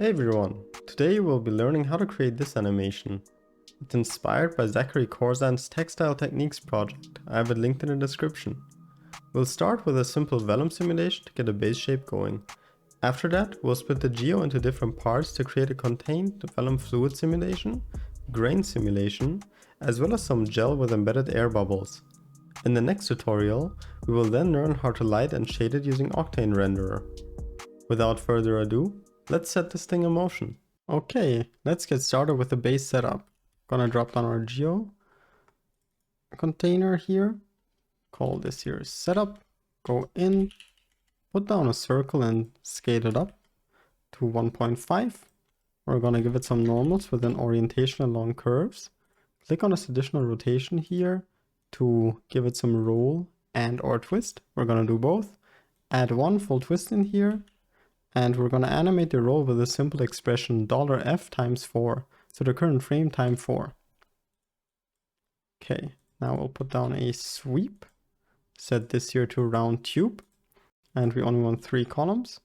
Hey everyone, today we'll be learning how to create this animation. It's inspired by Zachary Corzan's Textile Techniques project. I have it linked in the description. We'll start with a simple vellum simulation to get a base shape going. After that, we'll split the geo into different parts to create a contained vellum fluid simulation, grain simulation, as well as some gel with embedded air bubbles. In the next tutorial, we will then learn how to light and shade it using Octane renderer. Without further ado, let's set this thing in motion. Okay, let's get started with the base setup. Gonna drop down our geo container here. Call this here setup. Go in, put down a circle and scale it up to 1.5. We're gonna give it some normals with an orientation along curves. Click on this additional rotation here to give it some roll and or twist. We're gonna do both. Add one full twist in here. And we're going to animate the roll with a simple expression $F times 4. So the current frame times 4. Okay, now we'll put down a sweep. Set this here to round tube. And we only want 3 columns.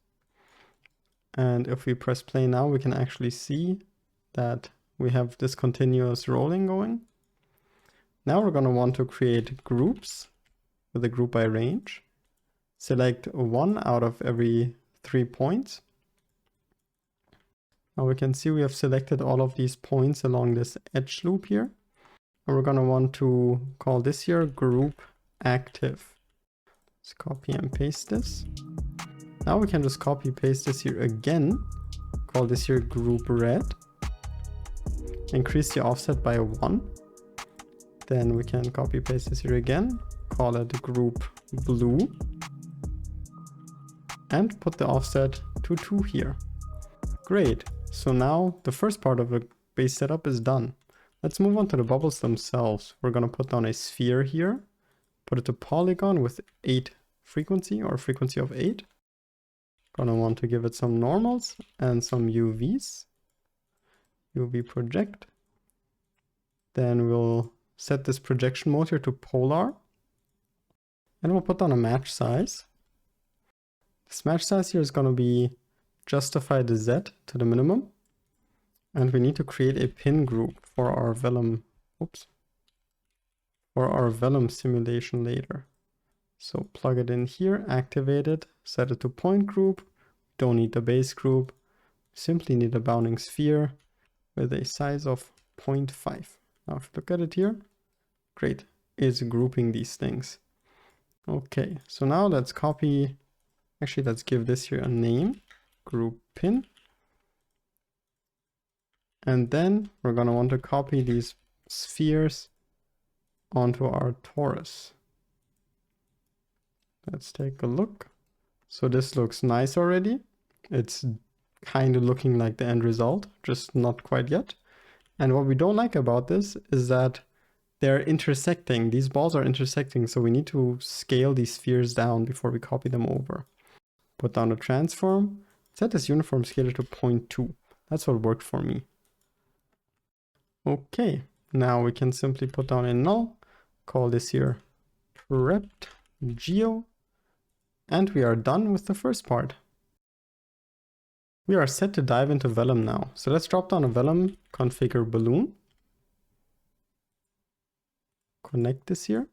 And if we press play now, we can actually see that we have this continuous rolling going. Now we're going to want to create groups with a group by range. Select one out of every 3 points. Now we can see we have selected all of these points along this edge loop here. And we're going to want to call this here group active. Let's copy and paste this. Now we can just copy paste this here again. Call this here group red. Increase the offset by 1. Then we can copy paste this here again. Call it group blue. And put the offset to 2 here. Great, so now the first part of the base setup is done. Let's move on to the bubbles themselves. We're going to put down a sphere here, put it to polygon with 8 frequency or frequency of 8. Gonna want to give it some normals and some UVs. UV project. Then we'll set this projection mode here to polar. And we'll put down a match size. This match size here is going to be justify the Z to the minimum. And we need to create a pin group for our vellum, for our vellum simulation later. So plug it in here, activate it, set it to point group. Don't need the base group. Simply need a bounding sphere with a size of 0.5. Now if you look at it here, great, it's grouping these things. Okay, so now let's copy. Actually, let's give this here a name, group pin. And then we're going to want to copy these spheres onto our torus. Let's take a look. So this looks nice already. It's kind of looking like the end result, just not quite yet. And what we don't like about this is that they're intersecting. These balls are intersecting, so we need to scale these spheres down before we copy them over. Put down a transform, set this uniform scalar to 0.2. That's what worked for me. Okay, now we can simply put down a null, call this here prepped geo, and we are done with the first part. We are set to dive into vellum now. So let's drop down a vellum, configure balloon. Connect this here.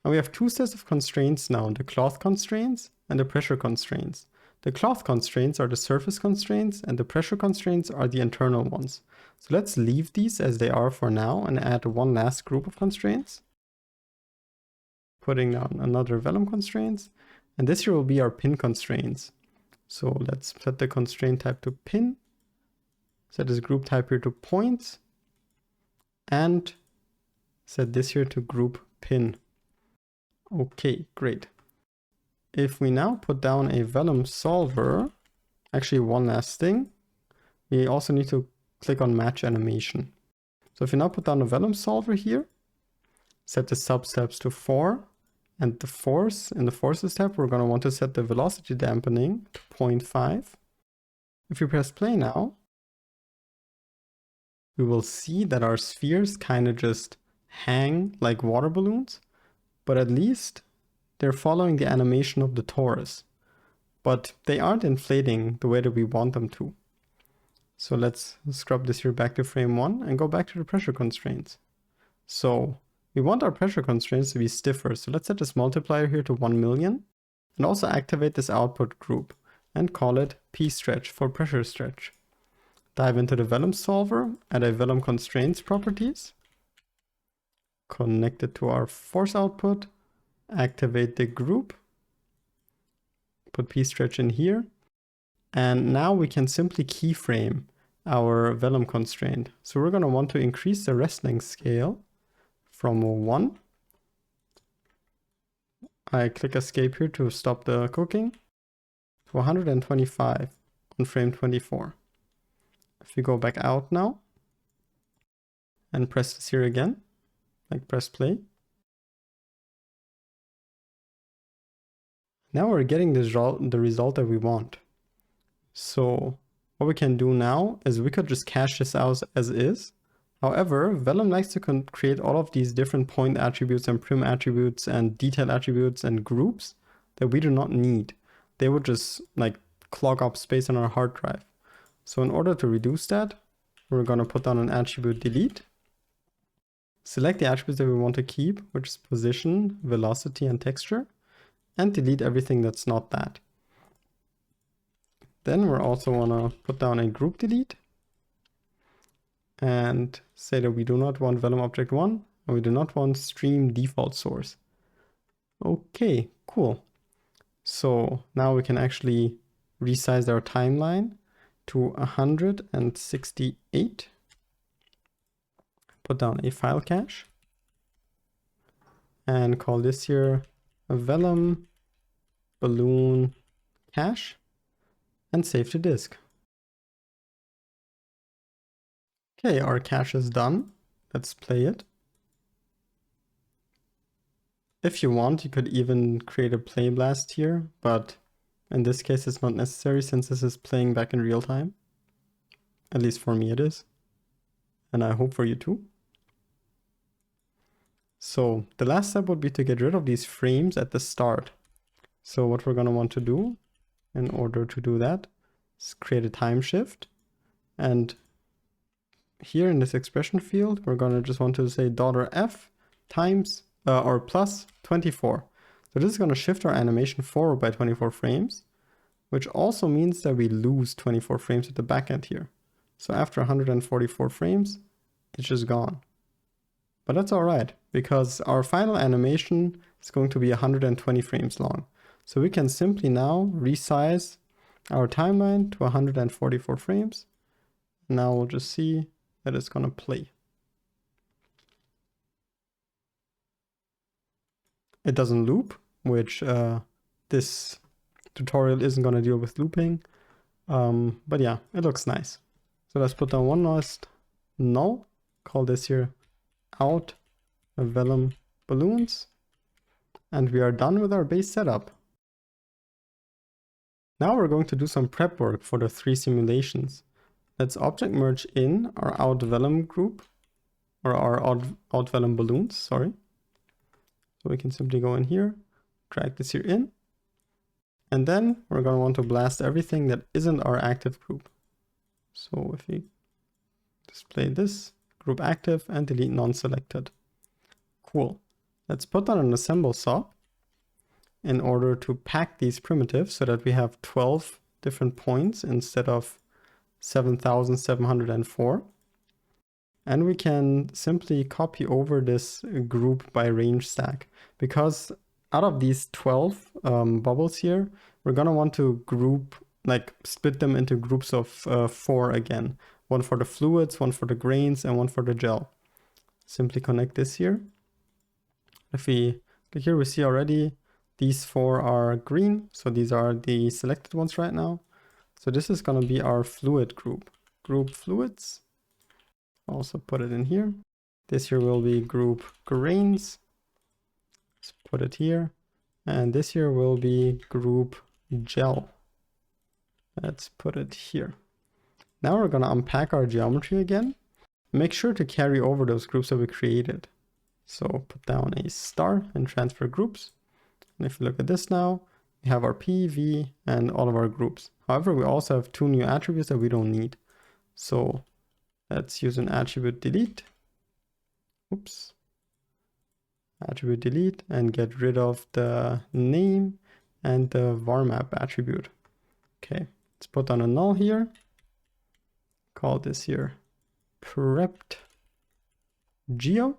And we have 2 sets of constraints now, the cloth constraints and the pressure constraints. The cloth constraints are the surface constraints and the pressure constraints are the internal ones. So let's leave these as they are for now and add one last group of constraints. Putting down another vellum constraints. And this here will be our pin constraints. So let's set the constraint type to pin. Set this group type here to points. And set this here to group pin. Okay, great. If we now put down a vellum solver, actually one last thing, we also need to click on match animation. So if you now put down a vellum solver here, set the substeps to 4, and the force, in the forces tab, we're going to want to set the velocity dampening to 0.5. If you press play now, we will see that our spheres kind of just hang like water balloons, but at least they're following the animation of the torus, but they aren't inflating the way that we want them to. So let's scrub this here back to frame 1 and go back to the pressure constraints. So we want our pressure constraints to be stiffer. So let's set this multiplier here to 1 million and also activate this output group and call it pstretch for pressure stretch. Dive into the Vellum solver, add a Vellum constraints properties, connect it to our force output, activate the group, put pstretch in here, and now we can simply keyframe our Vellum constraint. So we're going to want to increase the rest length scale from 1. I click escape here to stop the cooking, to 125 on frame 24. If we go back out now and press this here again, like press play. Now we're getting the result that we want. So what we can do now is we could just cache this out as is. However, Vellum likes to create all of these different point attributes and prim attributes and detail attributes and groups that we do not need. They would just like clog up space on our hard drive. So in order to reduce that, we're going to put down an attribute delete. Select the attributes that we want to keep, which is position, velocity, and texture, and delete everything that's not that. Then we're also want to put down a group delete and say that we do not want Vellum object 1 and we do not want stream default source. Okay, cool. So now we can actually resize our timeline to 168. Put down a file cache and call this here a Vellum balloon cache and save to disk. Okay, our cache is done. Let's play it. If you want, you could even create a play blast here, but in this case it's not necessary since this is playing back in real time. At least for me it is. And I hope for you too. So the last step would be to get rid of these frames at the start. So what we're going to want to do in order to do that is create a time shift. And here in this expression field, we're going to just want to say $f times or plus 24. So this is going to shift our animation forward by 24 frames, which also means that we lose 24 frames at the back end here. So after 144 frames, it's just gone. But that's all right, because our final animation is going to be 120 frames long. So we can simply now resize our timeline to 144 frames. Now we'll just see that it's going to play. It doesn't loop, which this tutorial isn't going to deal with looping. But yeah, it looks nice. So let's put down one last null, call this here out Vellum balloons, and we are done with our base setup. Now we're going to do some prep work for the 3 simulations. Let's object merge in our out Vellum group, or our out Vellum balloons, sorry. So we can simply go in here, drag this here in, and then we're going to want to blast everything that isn't our active group. So if we display this, group active, and delete non-selected. Cool. Let's put on an assemble SOP in order to pack these primitives so that we have 12 different points instead of 7,704. And we can simply copy over this group by range stack, because out of these 12 bubbles here, we're going to want to group, like split them into groups of 4 again. One for the fluids, one for the grains, and one for the gel. Simply connect this here. If we click here, we see already these 4 are green. So these are the selected ones right now. So this is going to be our fluid group. Group fluids. Also put it in here. This here will be group grains. Let's put it here. And this here will be group gel. Let's put it here. Now we're going to unpack our geometry again. Make sure to carry over those groups that we created. So put down a star and transfer groups. And if you look at this now, we have our P, V, and all of our groups. However, we also have 2 new attributes that we don't need. So let's use an attribute delete. Oops. Attribute delete and get rid of the name and the varmap attribute. Okay, let's put on a null here. Call this here prepped geo.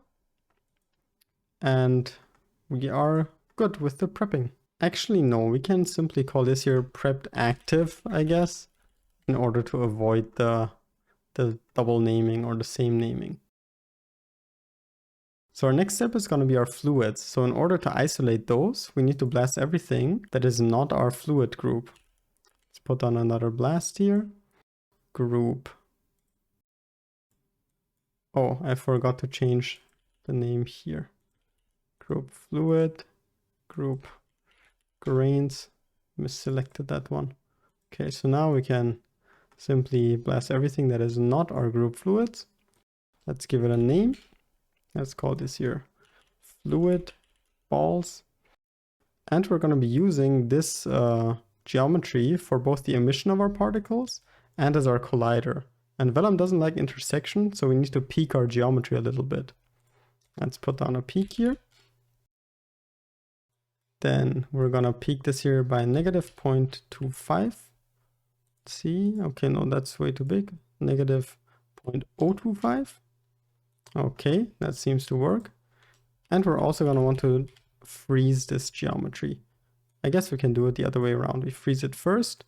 And we are good with the prepping. Actually, no, we can simply call this here prepped active, I guess, in order to avoid the double naming or the same naming. So our next step is going to be our fluids. So in order to isolate those, we need to blast everything that is not our fluid group. Let's put on another blast here. Group. Oh, I forgot to change the name here. Group fluid, group grains. Misselected that one. Okay, so now we can simply blast everything that is not our group fluids. Let's give it a name. Let's call this here fluid balls. And we're going to be using this geometry for both the emission of our particles and as our collider. And Vellum doesn't like intersection, so we need to peak our geometry a little bit. Let's put down a peak here. Then we're going to peak this here by negative 0.25. See, okay, no, that's way too big. Negative 0.025. Okay, that seems to work. And we're also going to want to freeze this geometry. I guess we can do it the other way around. We freeze it first.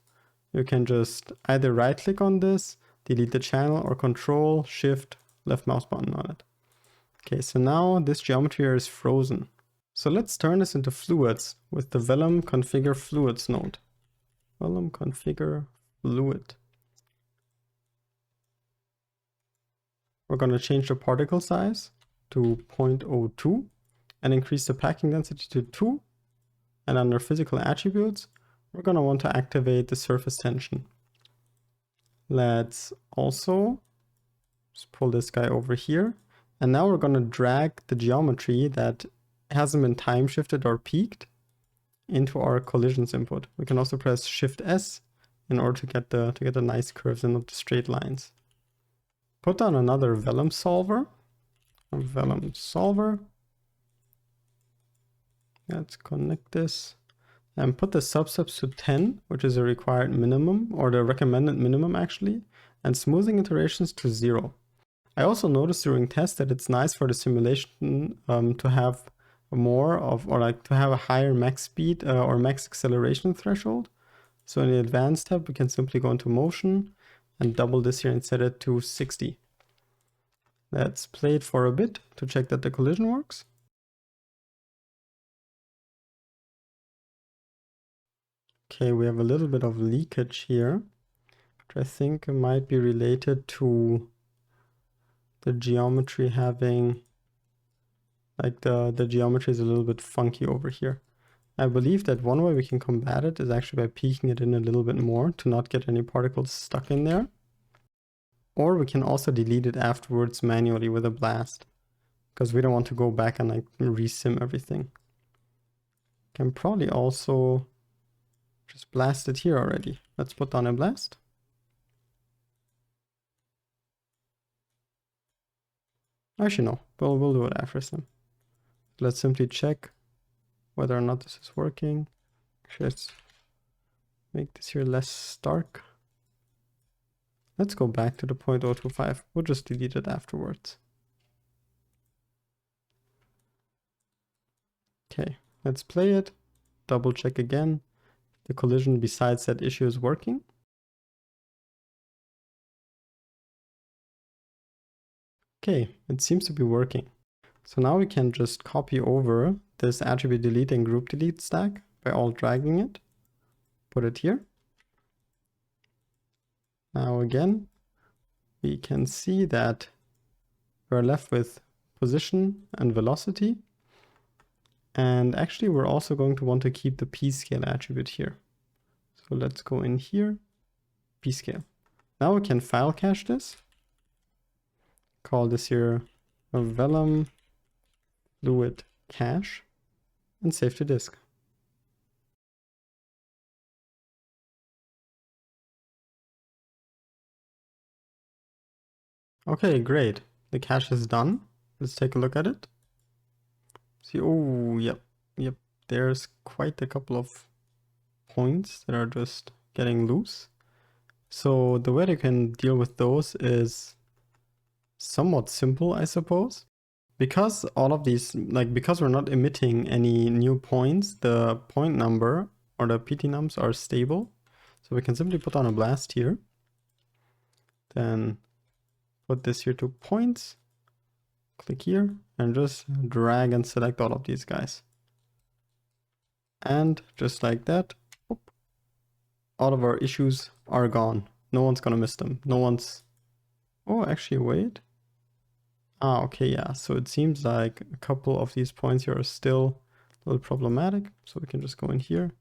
You can just either right click on this, delete the channel, or Control, Shift, left mouse button on it. Okay, so now this geometry here is frozen. So let's turn this into fluids with the Vellum configure fluids node. Vellum configure fluid. We're going to change the particle size to 0.02 and increase the packing density to 2. And under physical attributes, we're going to want to activate the surface tension. Let's also just pull this guy over here. And now we're going to drag the geometry that hasn't been time shifted or peaked into our collisions input. We can also press Shift S in order to get the nice curves and not the straight lines. Put on another Vellum solver. A Vellum solver. Let's connect this and put the substeps to 10, which is a required minimum, or the recommended minimum actually, and smoothing iterations to 0. I also noticed during tests that it's nice for the simulation to have more of, or like to have a higher max speed or max acceleration threshold. So in the advanced tab, we can simply go into motion and double this here and set it to 60. Let's play it for a bit to check that the collision works. Okay, we have a little bit of leakage here, which I think might be related to the geometry having, like the geometry is a little bit funky over here. I believe that one way we can combat it is actually by peaking it in a little bit more to not get any particles stuck in there. Or we can also delete it afterwards manually with a blast, because we don't want to go back and like resim everything. Can probably also just blast it here already. Let's put down a blast. Actually, no, we'll do it after some. Let's simply check whether or not this is working. Actually, let's make this here less stark. Let's go back to the 0.025. We'll just delete it afterwards. Okay, let's play it. Double check again. The collision besides that issue is working. Okay, it seems to be working. So now we can just copy over this attribute delete and group delete stack by alt dragging it. Put it here. Now again, we can see that we're left with position and velocity. And actually, we're also going to want to keep the p-scale attribute here. So let's go in here, p-scale. Now we can file cache this. Call this here a Vellum fluid cache and save to disk. Okay, great. The cache is done. Let's take a look at it. See, oh, yep. There's quite a couple of points that are just getting loose. So the way you can deal with those is somewhat simple, I suppose. Because all of these, because we're not emitting any new points, the point number or the PT nums are stable. So we can simply put on a blast here. Then put this here to points. Click here and just drag and select all of these guys. And just like that, all of our issues are gone. No one's gonna miss them. No one's... Oh, actually, wait. Ah, okay, yeah. So it seems like a couple of these points here are still a little problematic. So we can just go in here,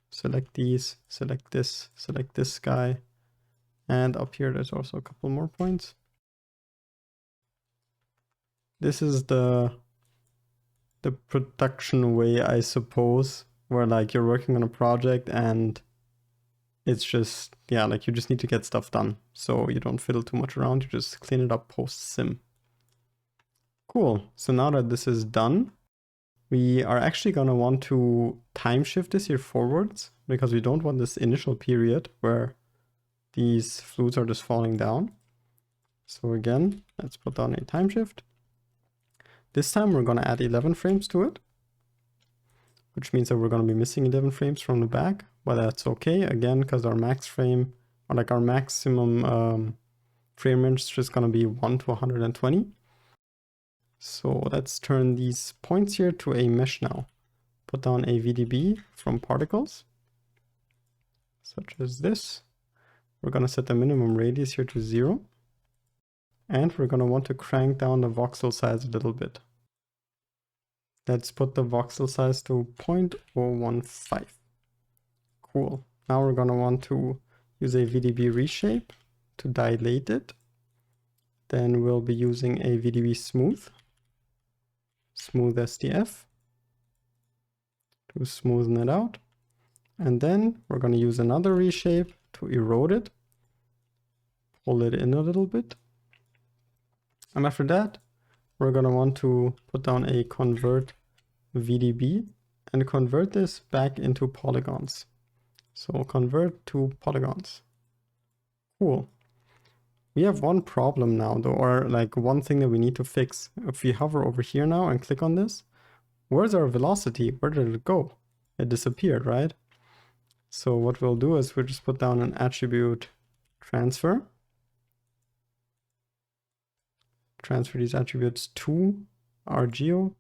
select these, select this guy. And up here, there's also a couple more points. This is the production way, I suppose, where like you're working on a project and it's just, yeah, like you just need to get stuff done. So you don't fiddle too much around, you just clean it up post-sim. Cool, so now that this is done, we are actually gonna want to time shift this here forwards because we don't want this initial period where these fluids are just falling down. So again, let's put down a time shift. This time we're gonna add 11 frames to it, which means that we're gonna be missing 11 frames from the back, but that's okay, again, because our max frame, or like our maximum frame range is just gonna be 1 to 120. So let's turn these points here to a mesh now. Put down a VDB from particles, such as this. We're gonna set the minimum radius here to 0. And we're gonna want to crank down the voxel size a little bit. Let's put the voxel size to 0.015. Cool. Now we're gonna want to use a VDB reshape to dilate it. Then we'll be using a VDB smooth SDF to smoothen it out. And then we're gonna use another reshape to erode it, pull it in a little bit. And after that, we're gonna want to put down a convert VDB and convert this back into polygons. So convert to polygons. Cool. We have one problem now though, or like one thing that we need to fix. If we hover over here now and click on this, where's our velocity? Where did it go? It disappeared, right? So what we'll do is we'll just put down an attribute transfer. Transfer these attributes to our geo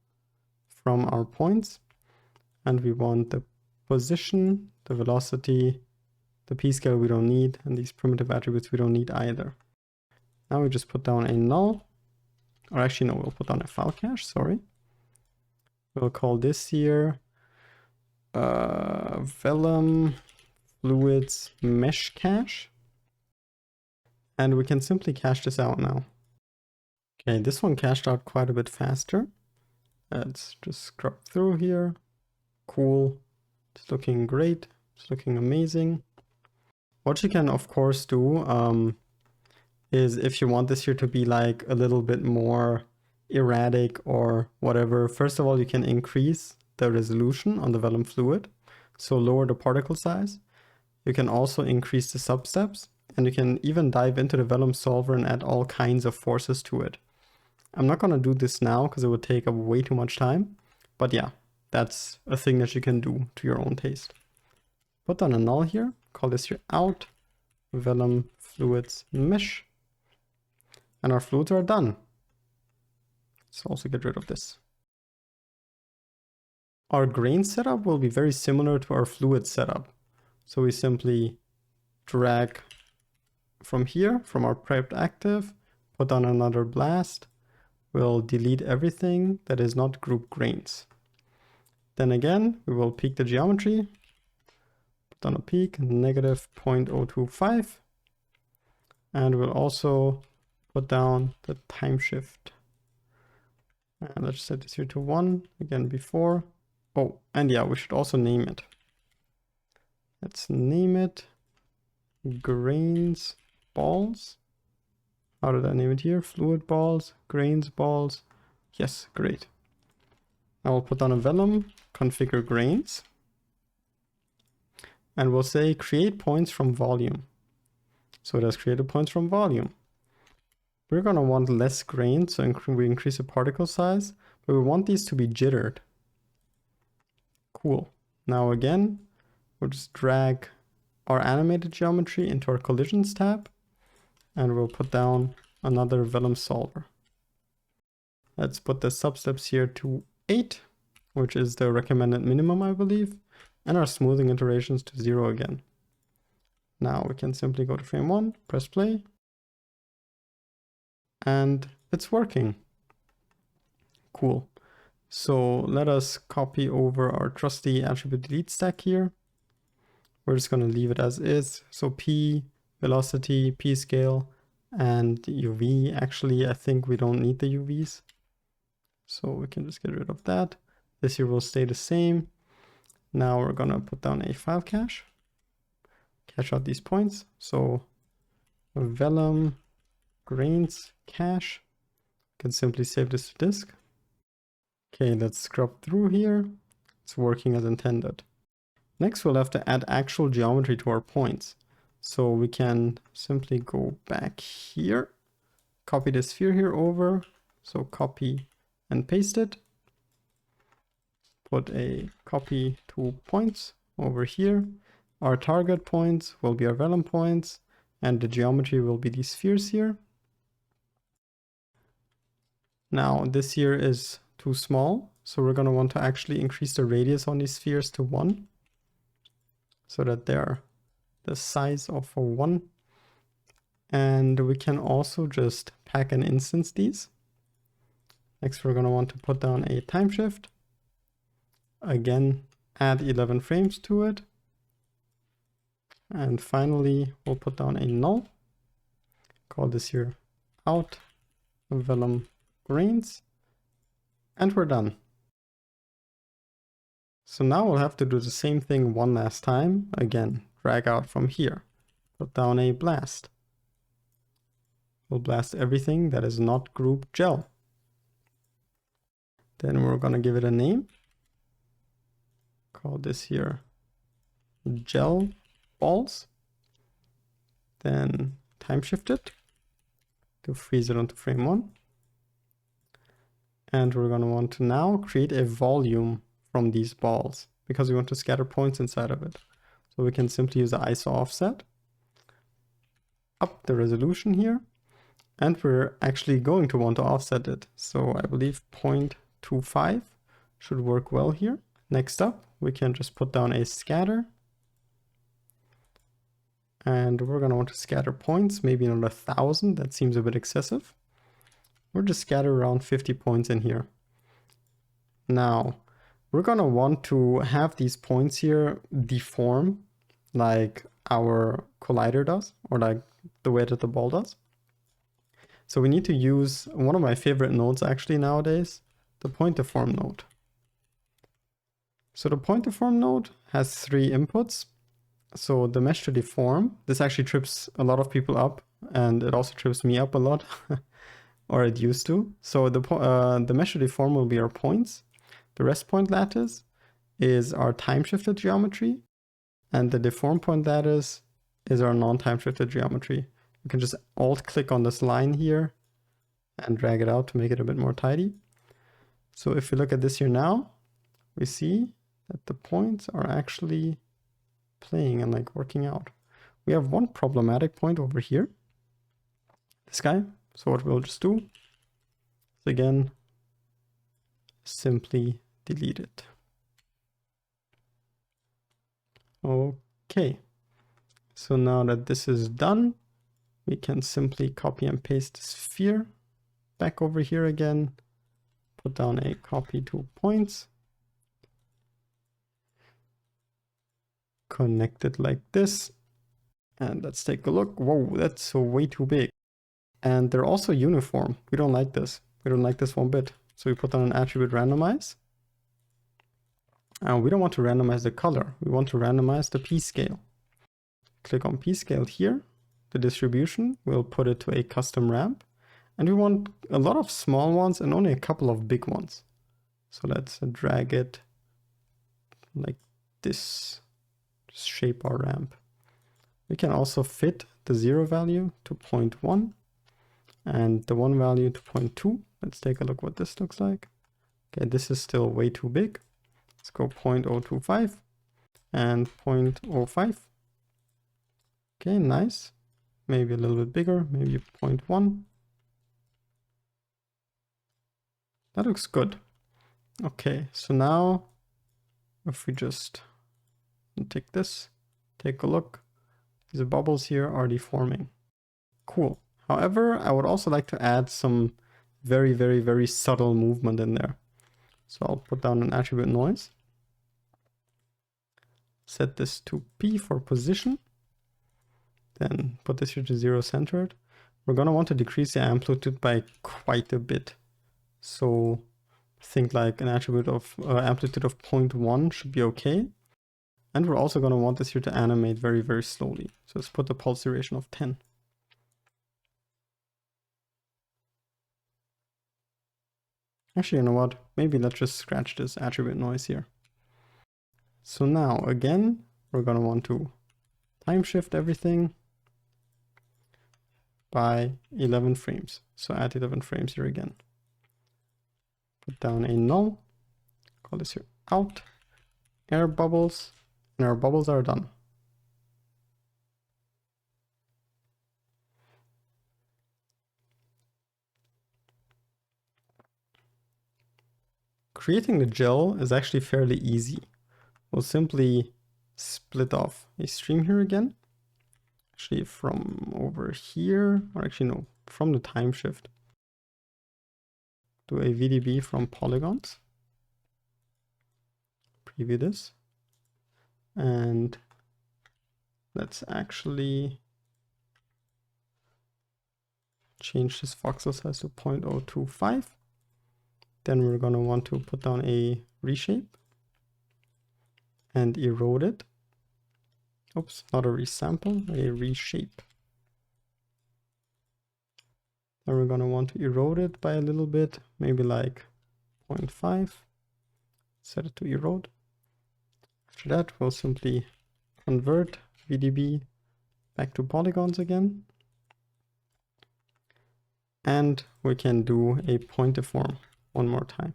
from our points. And we want the position, the velocity, the p-scale we don't need, and these primitive attributes we don't need either. Now we just put down a null, or actually no, we'll put down a file cache, sorry. We'll call this here Vellum Fluids Mesh Cache. And we can simply cache this out now. Okay, this one cached out quite a bit faster. Let's just scrub through here. Cool. It's looking great. It's looking amazing. What you can of course do is if you want this here to be like a little bit more erratic or whatever, first of all, you can increase the resolution on the vellum fluid. So lower the particle size. You can also increase the substeps, and you can even dive into the vellum solver and add all kinds of forces to it. I'm not gonna do this now because it would take up way too much time, but yeah, that's a thing that you can do to your own taste. Put down a null here, call this here out, vellum fluids mesh, and our fluids are done. Let's also get rid of this. Our grain setup will be very similar to our fluid setup. So we simply drag from here, from our prepped active, put down another blast. We'll delete everything that is not group grains. Then again, we will peak the geometry, put down a peak, negative 0.025. And we'll also put down the time shift. And let's set this here to 1, again before. Oh, and yeah, we should also name it. Let's name it grains balls. How did I name it here? Fluid balls, grains balls. Yes, great. I will put down a vellum, configure grains, and we'll say create points from volume. So it has created points from volume. We're going to want less grain, so we increase the particle size, but we want these to be jittered. Cool. Now again, we'll just drag our animated geometry into our collisions tab, and we'll put down another vellum solver. Let's put the substeps here to 8, which is the recommended minimum, I believe, and our smoothing iterations to 0 again. Now we can simply go to frame 1, press play, and it's working. Cool. So let us copy over our trusty attribute delete stack here. We're just going to leave it as is. So P, velocity, P scale, and UV. Actually, I think we don't need the UVs. So we can just get rid of that. This here will stay the same. Now we're going to put down a file cache. Cache out these points. So vellum grains cache. Can simply save this to disk. Okay, let's scrub through here. It's working as intended. Next, we'll have to add actual geometry to our points. So we can simply go back here, copy the sphere here over. So copy and paste it. Put a copy to points over here. Our target points will be our vellum points, and the geometry will be these spheres here. Now this here is too small, so we're going to want to actually increase the radius on these spheres to 1, so that they're the size of a 1. And we can also just pack and instance these. Next, we're going to want to put down a time shift. Again, add 11 frames to it. And finally, we'll put down a null. Call this here out vellum grains. And we're done. So now we'll have to do the same thing one last time. Again, drag out from here. Put down a blast. We'll blast everything that is not group gel. Then we're going to give it a name. Call this here gel balls. Then time shift it to freeze it onto frame 1. And we're going to want to now create a volume from these balls because we want to scatter points inside of it. So we can simply use the ISO offset, up the resolution here, and we're actually going to want to offset it. So I believe 0.25 should work well here. Next up, we can just put down a scatter. And we're going to want to scatter points, maybe another 1,000. That seems a bit excessive. We'll just scatter around 50 points in here. Now, we're going to want to have these points here deform like our collider does, or like the way that the ball does. So we need to use one of my favorite nodes actually nowadays, the Pointdeform node. So the Pointdeform node has 3 inputs. So the mesh to deform, this actually trips a lot of people up, and it also trips me up a lot. Or it used to. So the mesh to deform will be our points. The rest point lattice is our time shifted geometry. And the deform point lattice is our non-time shifted geometry. You can just alt click on this line here and drag it out to make it a bit more tidy. So if we look at this here now, we see that the points are actually playing and like working out. We have one problematic point over here. This guy. So what we'll just do is again, simply delete it. Okay. So now that this is done, we can simply copy and paste the sphere back over here again, put down a copy to points, connect it like this, and let's take a look. Whoa, that's so way too big. And they're also uniform. We don't like this. We don't like this one bit. So we put down an attribute randomize. And we don't want to randomize the color. We want to randomize the P scale. Click on P scale here. the distribution, we'll put it to a custom ramp. And we want a lot of small ones and only a couple of big ones. So let's drag it like this, just shape our ramp. We can also fit the 0 value to 0.1 and the 1 value to 0.2. Let's take a look what this looks like. Okay, this is still way too big. Let's go 0.025 and 0.05. Okay, nice. Maybe a little bit bigger, maybe 0.1. That looks good. Okay, so now if we just take this, take a look, these bubbles here are deforming. Cool. However, I would also like to add some very, very, very subtle movement in there. So I'll put down an attribute noise. Set this to P for position. Then put this here to 0 centered. We're going to want to decrease the amplitude by quite a bit. So think like an attribute of amplitude of 0.1 should be okay. And we're also going to want this here to animate very, very slowly. So let's put the pulse duration of 10. Actually, you know what? Maybe let's just scratch this attribute noise here. So now again, we're going to want to time shift everything by 11 frames. So add 11 frames here again. Put down a null, call this here out, air bubbles, and our bubbles are done. Creating the gel is actually fairly easy. We'll simply split off a stream here again. Actually from over here, or actually no, from the time shift. Do a VDB from polygons. Preview this. And let's actually change this voxel size to 0.025. Then we're going to want to put down a reshape and erode it. Oops, not a resample, a reshape. Then we're going to want to erode it by a little bit, maybe like 0.5. Set it to erode. After that, we'll simply convert VDB back to polygons again. And we can do a Pointdeform one more time.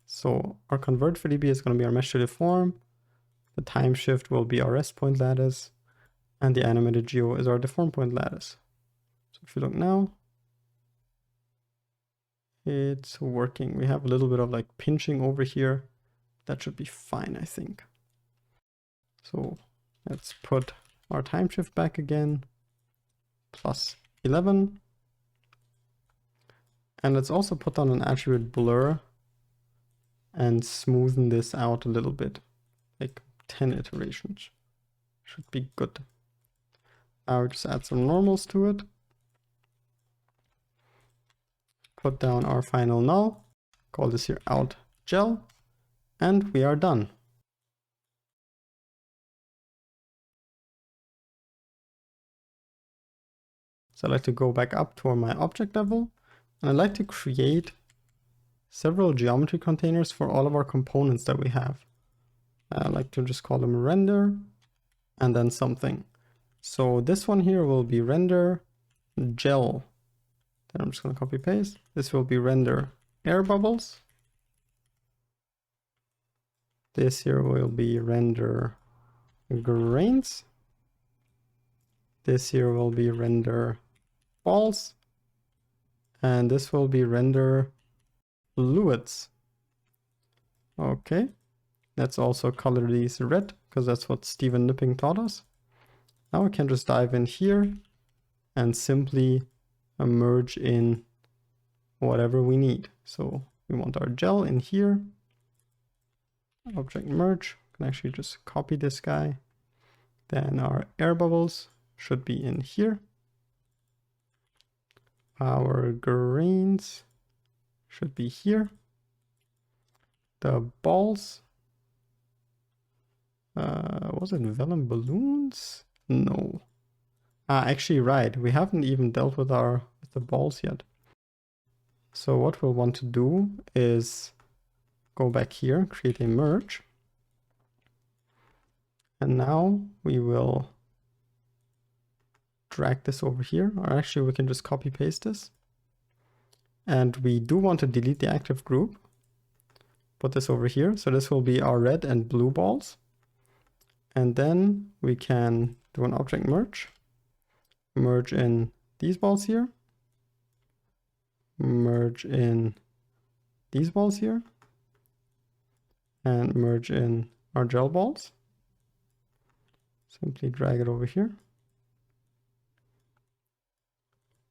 So our convert VDB is going to be our mesh to deform. The time shift will be our rest point lattice. And the animated geo is our deform point lattice. So if you look now, it's working. We have a little bit of like pinching over here. That should be fine, I think. So let's put our time shift back again, plus 11. And let's also put on an attribute blur and smoothen this out a little bit, like 10 iterations. Should be good. Now just add some normals to it. Put down our final null, call this here out gel, and we are done. So I'd like to go back up to my object level, and I'd like to create several geometry containers for all of our components that we have. I like to just call them render and then something. So this one here will be render gel. Then I'm just going to copy paste. This will be render air bubbles. This here will be render grains. This here will be render balls. And this will be render fluids. Okay. Let's also color these red, because that's what Stephen Nipping taught us. Now we can just dive in here and simply merge in whatever we need. So we want our gel in here. Object merge. Can actually just copy this guy. Then our air bubbles should be in here. Our grains should be here. The balls. Was it vellum balloons? No. Actually, right. We haven't even dealt with the balls yet. So what we'll want to do is go back here, create a merge. And now we will drag this over here, or actually we can just copy paste this. And we do want to delete the active group. Put this over here. So this will be our red and blue balls. And then we can do an object merge. Merge in these balls here. Merge in these balls here. And merge in our gel balls. Simply drag it over here.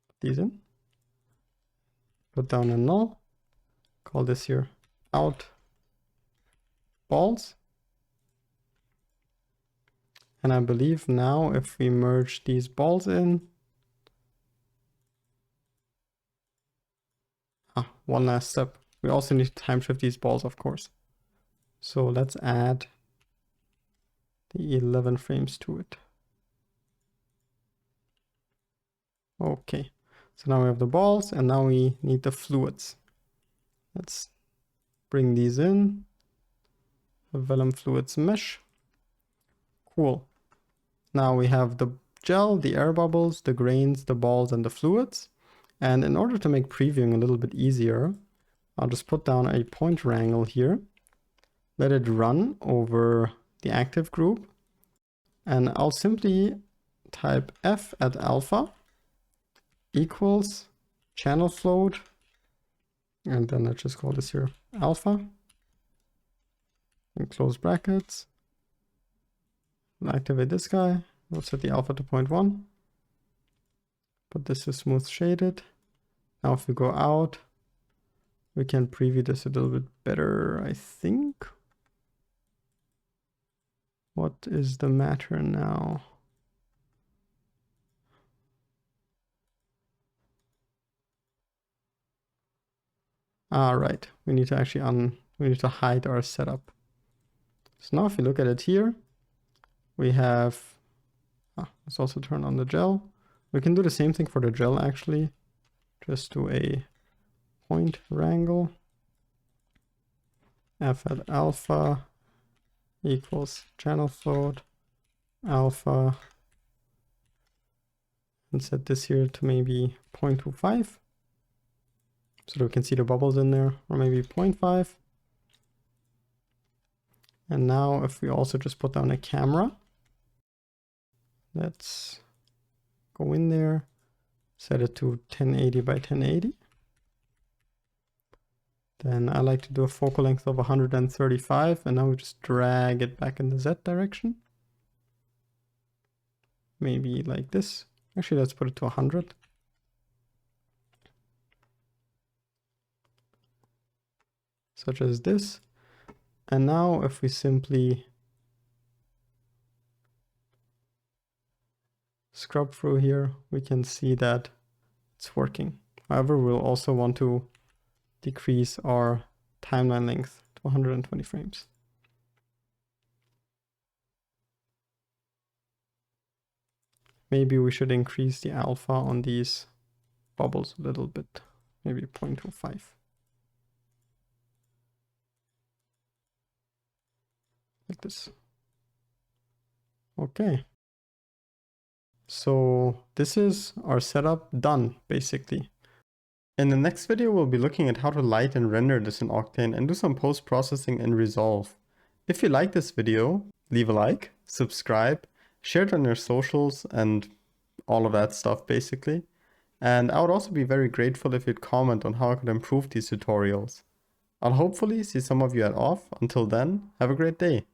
Put these in. Put down a null. Call this here out balls. And I believe now if we merge these balls in, one last step. We also need to time shift these balls, of course. So let's add the 11 frames to it. Okay, so now we have the balls and now we need the fluids. Let's bring these in. The Vellum fluids mesh. Cool. Now we have the gel, the air bubbles, the grains, the balls, and the fluids. And in order to make previewing a little bit easier, I'll just put down a point wrangle here. Let it run over the active group. And I'll simply type f at alpha equals channel float. And then let's just call this here alpha. And close brackets. And activate this guy. We'll set the alpha to 0.1. Put this to smooth shaded. Now if we go out, we can preview this a little bit better, I think. What is the matter now? Right. We need to actually we need to hide our setup. So now if you look at it here, we have, let's also turn on the gel. We can do the same thing for the gel actually. Just do a point wrangle. F at alpha equals channel float alpha. And set this here to maybe 0.25. So that we can see the bubbles in there, or maybe 0.5. And now if we also just put down a camera, let's go in there, set it to 1080 by 1080. Then I like to do a focal length of 135, and now we just drag it back in the Z direction. Maybe like this. Actually, let's put it to 100. Such as this. And now if we simply scrub through here, we can see that it's working. However, we'll also want to decrease our timeline length to 120 frames. Maybe we should increase the alpha on these bubbles a little bit, maybe 0.25. Like this. Okay. So this is our setup done, basically. In the next video, we'll be looking at how to light and render this in Octane and do some post-processing in Resolve. If you like this video, leave a like, subscribe, share it on your socials and all of that stuff basically. And I would also be very grateful if you'd comment on how I could improve these tutorials. I'll hopefully see some of you at off. Until then, have a great day.